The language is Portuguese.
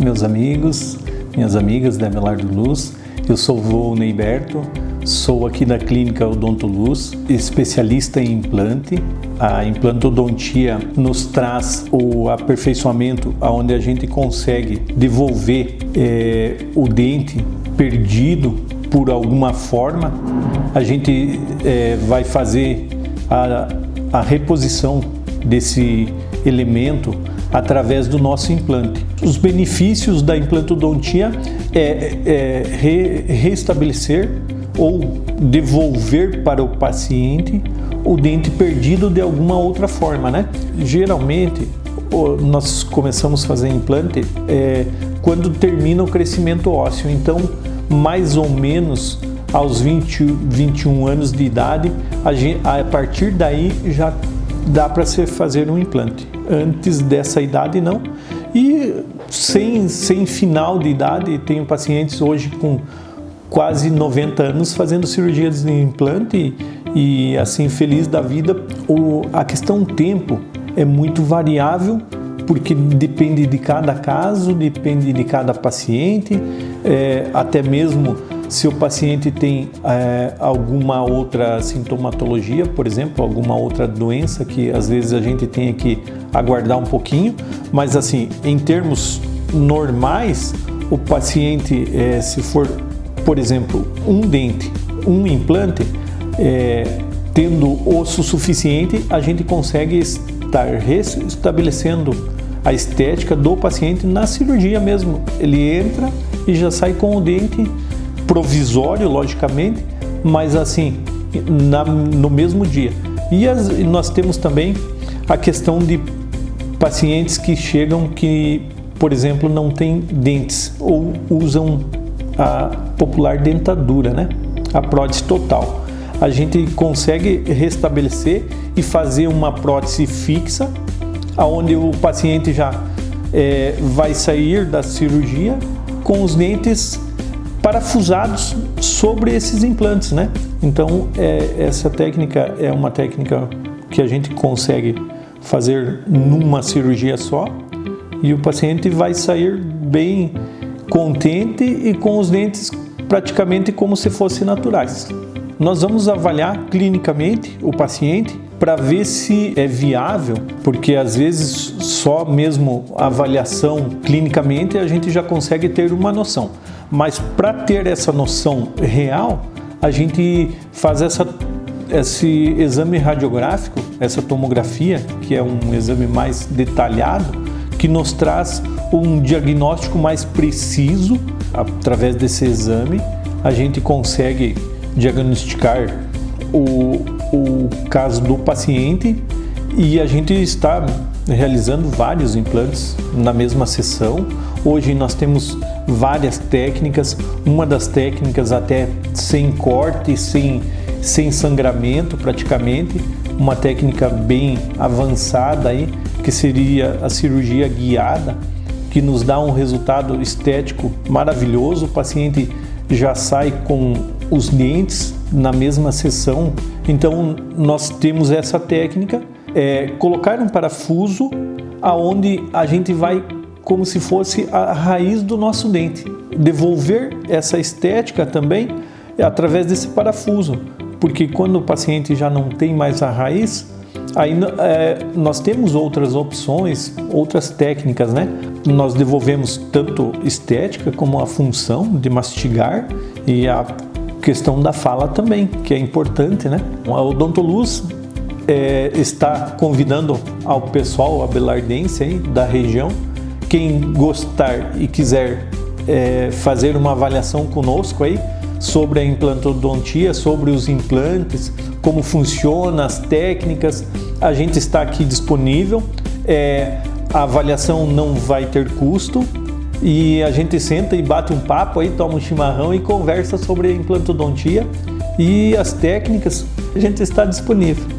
meus amigos, minhas amigas da Abelardo Luz. Eu sou o vô Neyberto, sou aqui da Clínica Odontoluz, especialista em implante. A implantodontia nos traz o aperfeiçoamento onde a gente consegue devolver o dente perdido por alguma forma. A gente vai fazer a reposição desse elemento através do nosso implante. Os benefícios da implantodontia é restabelecer ou devolver para o paciente o dente perdido de alguma outra forma, né? Geralmente, nós começamos a fazer implante quando termina o crescimento ósseo. Então, mais ou menos aos 21 anos de idade, a partir daí já dá para se fazer um implante. Antes dessa idade não. E sem final de idade, tenho pacientes hoje com quase 90 anos fazendo cirurgias de implante e assim feliz da vida. A questão tempo é muito variável, porque depende de cada caso, depende de cada paciente, até mesmo se o paciente tem alguma outra sintomatologia, por exemplo, alguma outra doença que às vezes a gente tem que aguardar um pouquinho, mas assim, em termos normais, o paciente, se for, por exemplo, um dente, um implante, tendo osso suficiente, a gente consegue estar restabelecendo a estética do paciente na cirurgia mesmo. Ele entra e já sai com o dente provisório, logicamente, mas assim, no mesmo dia. E nós temos também a questão de pacientes que chegam que, por exemplo, não têm dentes ou usam a popular dentadura, né? A prótese total. A gente consegue restabelecer e fazer uma prótese fixa, onde o paciente já vai sair da cirurgia com os dentes parafusados sobre esses implantes, né? Então, essa técnica é uma técnica que a gente consegue fazer numa cirurgia só e o paciente vai sair bem contente e com os dentes praticamente como se fossem naturais. Nós vamos avaliar clinicamente o paciente para ver se é viável, porque às vezes só mesmo a avaliação clinicamente a gente já consegue ter uma noção. Mas para ter essa noção real, a gente faz esse exame radiográfico, essa tomografia, que é um exame mais detalhado, que nos traz um diagnóstico mais preciso. Através desse exame, a gente consegue diagnosticar o caso do paciente e a gente está realizando vários implantes na mesma sessão. Hoje nós temos várias técnicas, uma das técnicas até sem corte, sem sangramento praticamente, uma técnica bem avançada aí, que seria a cirurgia guiada, que nos dá um resultado estético maravilhoso. O paciente já sai com os dentes na mesma sessão. Então nós temos essa técnica, colocar um parafuso aonde a gente vai como se fosse a raiz do nosso dente, devolver essa estética também através desse parafuso, porque quando o paciente já não tem mais a raiz, aí nós temos outras opções, outras técnicas, né? Nós devolvemos tanto estética como a função de mastigar e a questão da fala também, que é importante, né? A Odontoluz está convidando ao pessoal abelardense aí, da região, quem gostar e quiser fazer uma avaliação conosco aí sobre a implantodontia, sobre os implantes, como funciona, as técnicas, a gente está aqui disponível. A avaliação não vai ter custo e a gente senta e bate um papo aí, toma um chimarrão e conversa sobre a implantodontia e as técnicas. A gente está disponível.